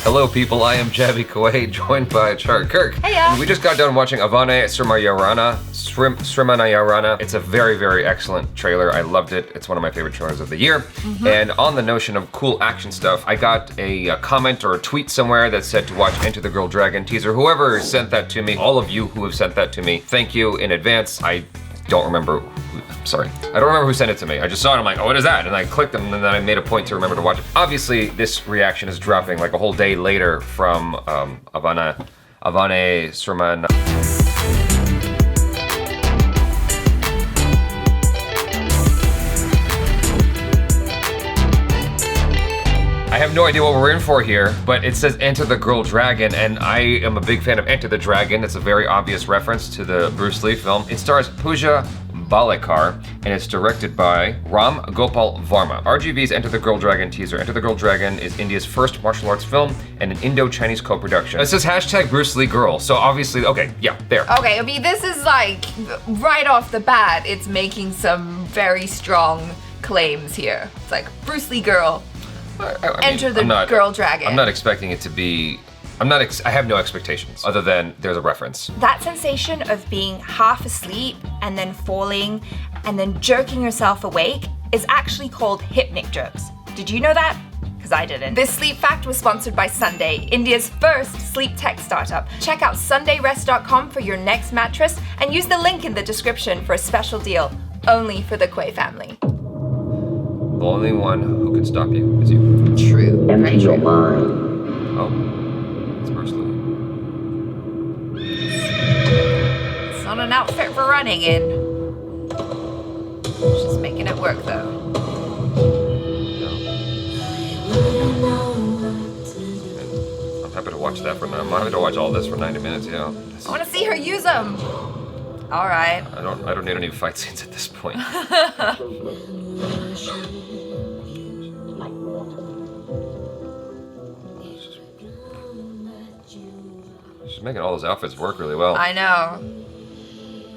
Hello people, I am Jaby Koay, joined by ACHARA KIRK. Heya. We just got done watching Avane Srimanayarana. It's a very, very excellent trailer. I loved it. It's one of my favorite trailers of the year. And on the notion of cool action stuff, I got a comment or a tweet somewhere that said to watch Enter the Girl Dragon teaser. Whoever sent that to me, all of you who have sent that to me, thank you in advance. I don't remember. Sorry. I don't remember who sent it to me. I just saw it, I'm like, oh, what is that? And I clicked them, and then I made a point to remember to watch it. Obviously, this reaction is dropping like a whole day later from Avane Sriman. I have no idea what we're in for here, but it says Enter the Girl Dragon, and I am a big fan of Enter the Dragon. It's a very obvious reference to the Bruce Lee film. It stars Pooja, Bhalekar, and it's directed by Ram Gopal Varma. RGV's Enter the Girl Dragon teaser. Enter the Girl Dragon is India's first martial arts film and an Indo-Chinese co-production. It says hashtag Bruce Lee girl, so obviously, okay, yeah, there. Okay, I mean, this is like, right off the bat, it's making some very strong claims here. It's like, Bruce Lee girl, I mean, Enter the Girl Dragon. I'm not expecting it to be, I have no expectations other than there's a reference. That sensation of being half asleep and then falling and then jerking yourself awake is actually called hypnic jerks. Did you know that? Because I didn't. This sleep fact was sponsored by Sunday, India's first sleep tech startup. Check out sundayrest.com for your next mattress and use the link in the description for a special deal only for the Koay family. The only one who can stop you is you. True. Empty your mind. Oh, it's Bruce Lee. It's not an outfit for running in. She's making it work though. I'm happy to watch that I'm happy to watch all this for 90 minutes, yeah. I want to see her use them. All right. I don't need any fight scenes at this point. She's making all those outfits work really well. I know.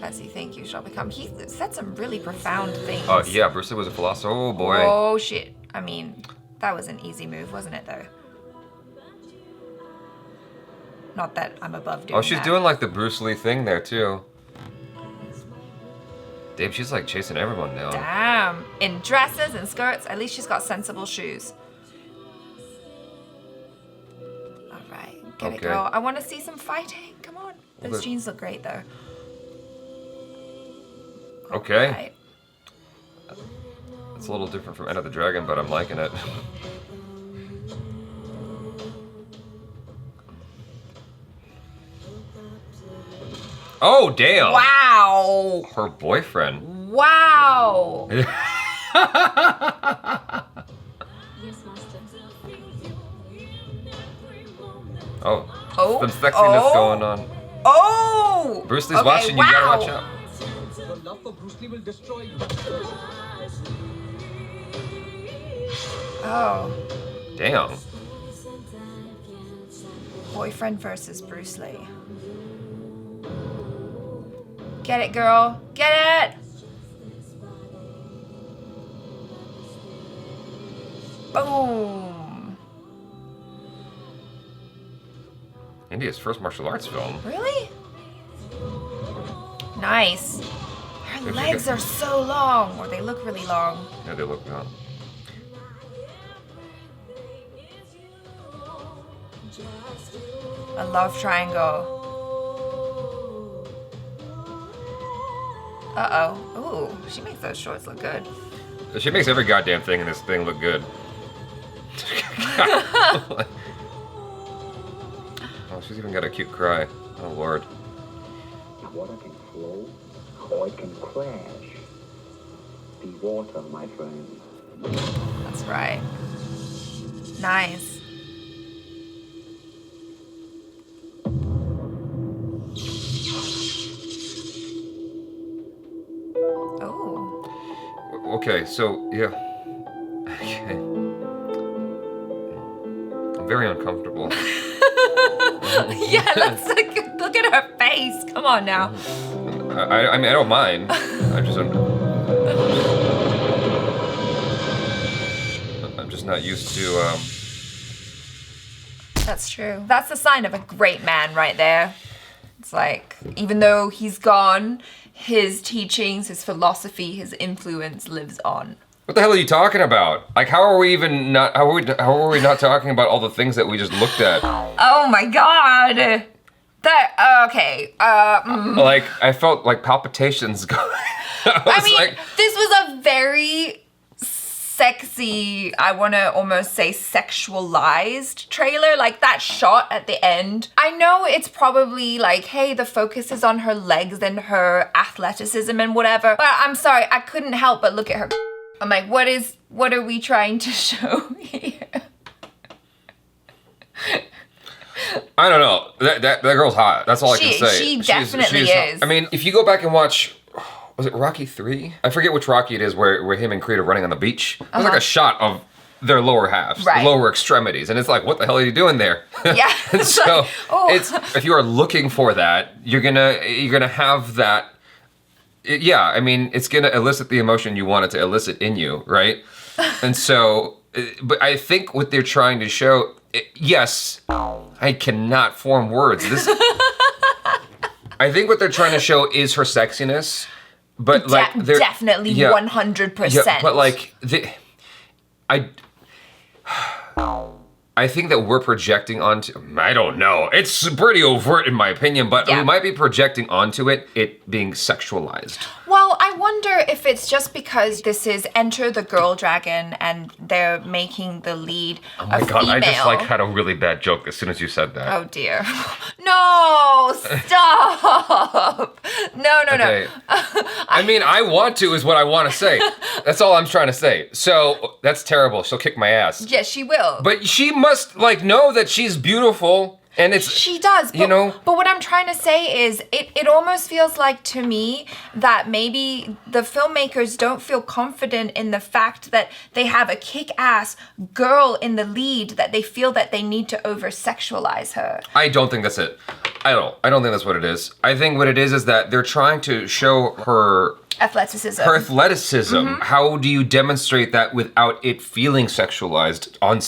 As you think you shall become. He said some really profound things. Oh yeah, Bruce Lee was a philosopher. Oh boy. Oh shit. I mean, that was an easy move, wasn't it though? Not that I'm above doing that. Oh, she's doing like the Bruce Lee thing there too. Damn, she's like chasing everyone now. Damn. In dresses and skirts, at least she's got sensible shoes. Alright, get it girl. I want to see some fighting. Come on. Those jeans look great though. Okay. Right. It's a little different from Enter the Dragon, but I'm liking it. Oh, damn! Wow! Her boyfriend. Wow! Oh. Oh. Some sexiness going on. Oh! Bruce Lee's watching you, gotta watch out. Your love for Bruce Lee will destroy you. Oh. Damn. Boyfriend versus Bruce Lee. Get it, girl. Get it! Boom. India's first martial arts film. Really? Nice. Her legs are so long, or they look really long. Yeah, they look long. A love triangle. Uh-oh. Ooh, she makes those shorts look good. She makes every goddamn thing in this thing look good. Oh, she's even got a cute cry. Oh, Lord. Water can flow or it can crash. Be water, my friend. That's right. Nice. Oh. Okay, so, yeah. Okay. I'm very uncomfortable. Yeah, let's look at her face. Come on now. I mean, I don't mind. I just I'm just not used to That's true. That's the sign of a great man right there. It's like, even though he's gone, his teachings, his philosophy, his influence lives on. What the hell are you talking about? Like, how are we not talking about all the things that we just looked at? Oh my god. Okay. Like, I felt like palpitations going. I mean, this was a very sexy, I want to almost say sexualized trailer. Like that shot at the end. I know it's probably like, hey, the focus is on her legs and her athleticism and whatever. But I'm sorry, I couldn't help but look at her. I'm like, what are we trying to show here? I don't know. That girl's hot. That's all I can say. She definitely is. I mean, if you go back and watch, was it Rocky 3? I forget which Rocky it is where him and Creed are running on the beach. There's like a shot of their lower halves, right. lower extremities, and it's like, what the hell are you doing there? Yeah. And so like, oh. it's, if you are looking for that, you're gonna have that. Yeah, I mean, it's gonna elicit the emotion you want it to elicit in you, right? And so, but I think what they're trying to show, yes, I cannot form words. I think what they're trying to show is her sexiness, but like they're definitely 100%. Yeah, but like I think that we're projecting onto, I don't know. It's pretty overt in my opinion, but we might be projecting onto it being sexualized. Well, I wonder if it's just because this is Enter the Girl Dragon and they're making the lead Oh my god, female. I just like had a really bad joke as soon as you said that. Oh dear. No, stop. No. Okay. I mean, I want to is what I want to say. That's all I'm trying to say. So, that's terrible. She'll kick my ass. Yes, she will. But she must like know that she's beautiful. And it's, she does, but, you know. But what I'm trying to say is, it almost feels like to me that maybe the filmmakers don't feel confident in the fact that they have a kick-ass girl in the lead that they feel that they need to over-sexualize her. I don't think that's it. I don't think that's what it is. I think what it is that they're trying to show her athleticism. Mm-hmm. How do you demonstrate that without it feeling sexualized on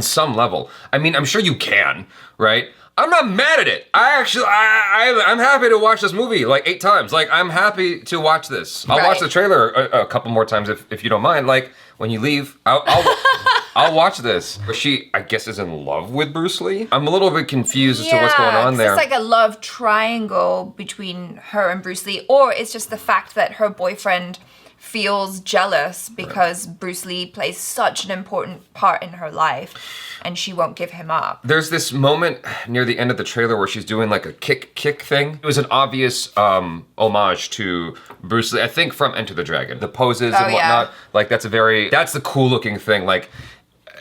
some level? I mean, I'm sure you can, right? I'm not mad at it. I'm happy to watch this movie like 8 times. Like, I'm happy to watch this. I'll watch the trailer a couple more times if you don't mind. Like, when you leave, I'll watch this. She, I guess, is in love with Bruce Lee. I'm a little bit confused as to what's going on there. It's like a love triangle between her and Bruce Lee, or it's just the fact that her boyfriend feels jealous because Bruce Lee plays such an important part in her life and she won't give him up. There's this moment near the end of the trailer where she's doing like a kick thing. It was an obvious homage to Bruce Lee, I think from Enter the Dragon. The poses and whatnot, like that's the cool looking thing. Like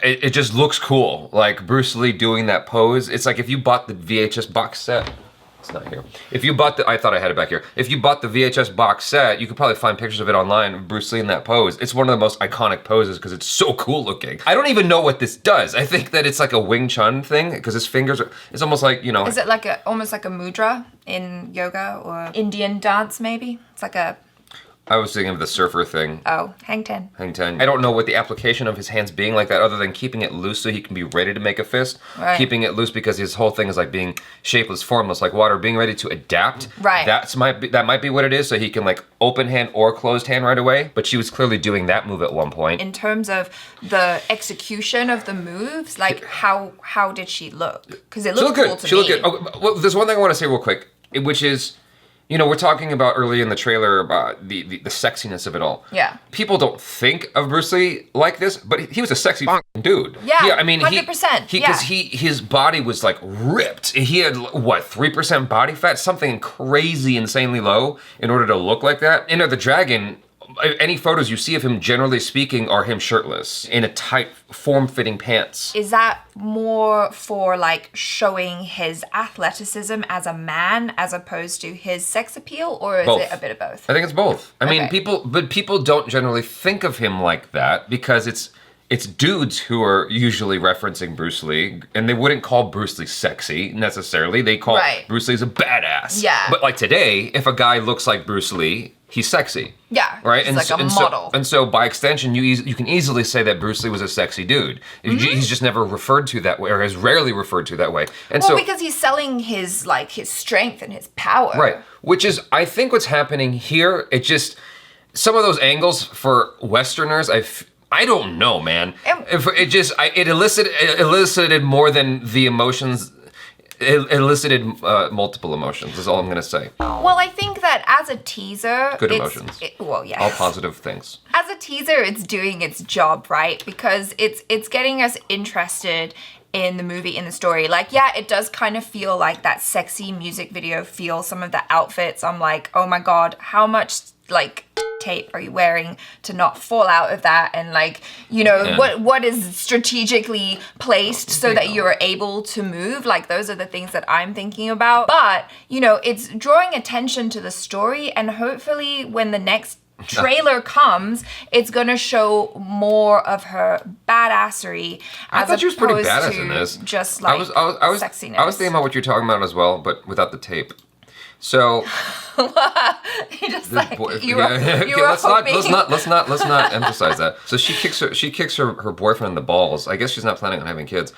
it just looks cool. Like Bruce Lee doing that pose. It's like if you bought the VHS box set, it's not here. If you bought I thought I had it back here. If you bought the VHS box set, you could probably find pictures of it online of Bruce Lee in that pose. It's one of the most iconic poses because it's so cool looking. I don't even know what this does. I think that it's like a Wing Chun thing because his fingers are, it's almost like, you know. Is it like almost like a mudra in yoga or Indian dance maybe? It's like a... I was thinking of the surfer thing. Oh, hang ten. Hang ten. I don't know what the application of his hands being like that other than keeping it loose so he can be ready to make a fist. Right. Keeping it loose because his whole thing is like being shapeless, formless, like water, being ready to adapt. Right. That might be what it is, so he can like open hand or closed hand right away. But she was clearly doing that move at one point. In terms of the execution of the moves, like how did she look? Because it looked cool to me. She looked good. Oh, well, there's one thing I want to say real quick, which is, you know, we're talking about early in the trailer about the sexiness of it all. Yeah. People don't think of Bruce Lee like this, but he was a sexy dude. Yeah, I mean, 100%. Because his body was like ripped. He had, what, 3% body fat? Something crazy, insanely low in order to look like that. Enter the Dragon, any photos you see of him, generally speaking, are him shirtless in a tight, form-fitting pants. Is that more for like showing his athleticism as a man as opposed to his sex appeal, or is it a bit of both? I think it's both. I mean, people don't generally think of him like that because it's dudes who are usually referencing Bruce Lee, and they wouldn't call Bruce Lee sexy necessarily. They call Bruce Lee a badass. Yeah. But like today, if a guy looks like Bruce Lee, he's sexy. Yeah, right. he's like a model. So by extension, you can easily say that Bruce Lee was a sexy dude. He's just never referred to that way, or is rarely referred to that way. And well, because he's selling his strength and his power. Right. Which is, I think, what's happening here. It just some of those angles for Westerners, I don't know, man. It elicited more than the emotions. It elicited multiple emotions, is all I'm gonna say. Well, I think that as a teaser... Good emotions. Well, yes. All positive things. As a teaser, it's doing its job, right? Because it's getting us interested in the movie, in the story. Like, yeah, it does kind of feel like that sexy music video feel. Some of the outfits, I'm like, oh my God, how much, like... tape are you wearing to not fall out of that, and like, you know, what is strategically placed so that you're able to move. Like, those are the things that I'm thinking about. But, you know, it's drawing attention to the story, and hopefully when the next trailer comes, it's gonna show more of her badassery. I thought she was pretty badass in this. Just like sexiness. I was thinking about what you're talking about as well, but without the tape. So let's not emphasize that. So she kicks her boyfriend in the balls. I guess she's not planning on having kids.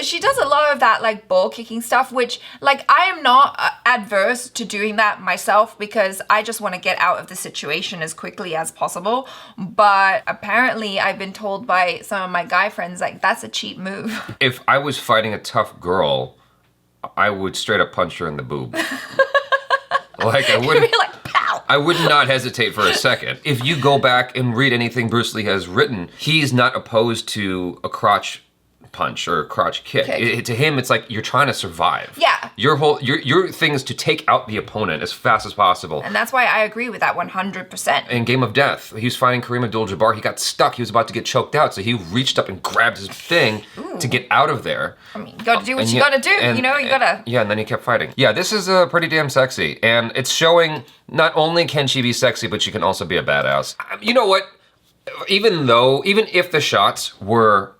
She does a lot of that like ball kicking stuff, which like I am not adverse to doing that myself, because I just want to get out of the situation as quickly as possible. But apparently I've been told by some of my guy friends, like, that's a cheap move. If I was fighting a tough girl, I would straight up punch her in the boob. Like, I wouldn't be like, pow! I would not hesitate for a second. If you go back and read anything Bruce Lee has written, he's not opposed to a crotch punch or a crotch kick. To him, it's like you're trying to survive. Yeah. Your thing is to take out the opponent as fast as possible. And that's why I agree with that 100%. In Game of Death, he was fighting Kareem Abdul-Jabbar. He got stuck. He was about to get choked out, so he reached up and grabbed his thing to get out of there. I mean, you gotta do what you gotta do. You know, you gotta... Yeah, and then he kept fighting. Yeah, this is pretty damn sexy. And it's showing not only can she be sexy, but she can also be a badass. You know what? Even if the shots were...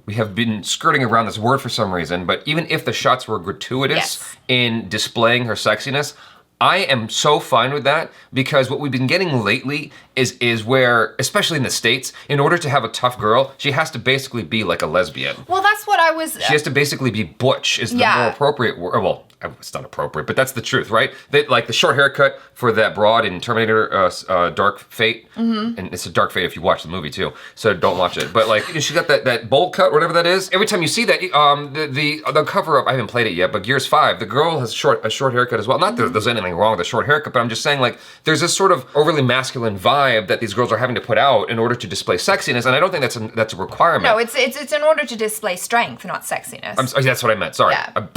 We have been skirting around this word for some reason, but even if the shots were gratuitous in displaying her sexiness, I am so fine with that, because what we've been getting lately is where, especially in the States, in order to have a tough girl, she has to basically be like a lesbian. Well, that's what I was... She has to basically be butch is the more appropriate word. Well, it's not appropriate, but that's the truth, right? Like the short haircut for that broad in Terminator Dark Fate, and it's a Dark Fate if you watch the movie too, so don't watch it. But like, she got that bowl cut, whatever that is. Every time you see that, the cover of, I haven't played it yet, but Gears 5, the girl has a short haircut as well. Not that there's anything wrong with a short haircut, but I'm just saying, like, there's this sort of overly masculine vibe that these girls are having to put out in order to display sexiness, and I don't think that's a requirement. No, it's in order to display strength, not sexiness. That's what I meant. Sorry. Yeah.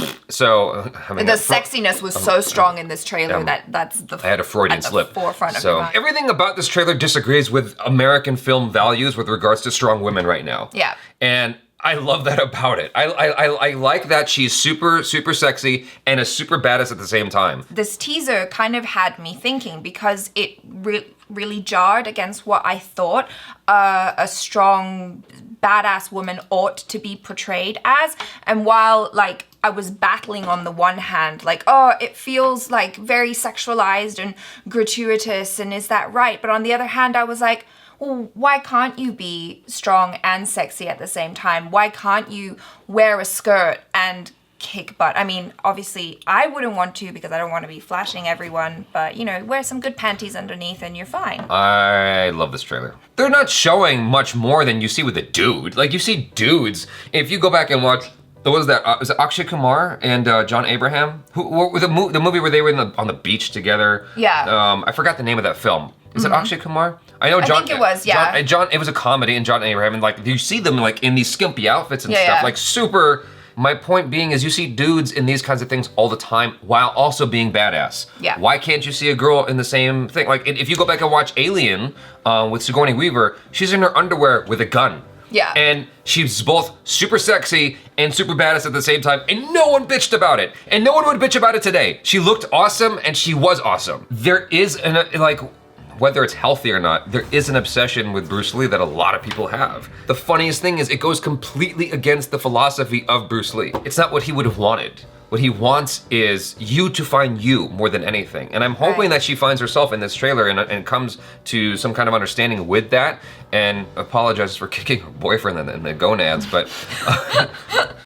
The sexiness was so strong in this trailer that's the... I had a Freudian slip. Forefront of your mind. Everything about this trailer disagrees with American film values with regards to strong women right now. Yeah. And I love that about it. I like that she's super, super sexy and a super badass at the same time. This teaser kind of had me thinking, because it really jarred against what I thought a strong, badass woman ought to be portrayed as. And while, like, I was battling on the one hand, like, oh, it feels like very sexualized and gratuitous, and is that right? But on the other hand, I was like, well, why can't you be strong and sexy at the same time? Why can't you wear a skirt and kick butt? I mean, obviously, I wouldn't want to, because I don't want to be flashing everyone, but, you know, wear some good panties underneath and you're fine. I love this trailer. They're not showing much more than you see with a dude. Like, you see dudes. If you go back and watch... What was that? Was it Akshay Kumar and John Abraham? The movie where they were on the beach together? Yeah. I forgot the name of that film. Is it Akshay Kumar? I know John. I think it was, yeah. It was a comedy, and John Abraham, and like you see them like in these skimpy outfits and stuff, like super. My point being is you see dudes in these kinds of things all the time while also being badass. Yeah. Why can't you see a girl in the same thing? Like if you go back and watch Alien with Sigourney Weaver, she's in her underwear with a gun. Yeah. And she's both super sexy and super badass at the same time, and no one bitched about it. And no one would bitch about it today. She looked awesome, and she was awesome. There is, whether it's healthy or not, there is an obsession with Bruce Lee that a lot of people have. The funniest thing is it goes completely against the philosophy of Bruce Lee. It's not what he would have wanted. What he wants is you to find you more than anything. And I'm hoping Right. that she finds herself in this trailer and comes to some kind of understanding with that, and apologizes for kicking her boyfriend in the gonads, but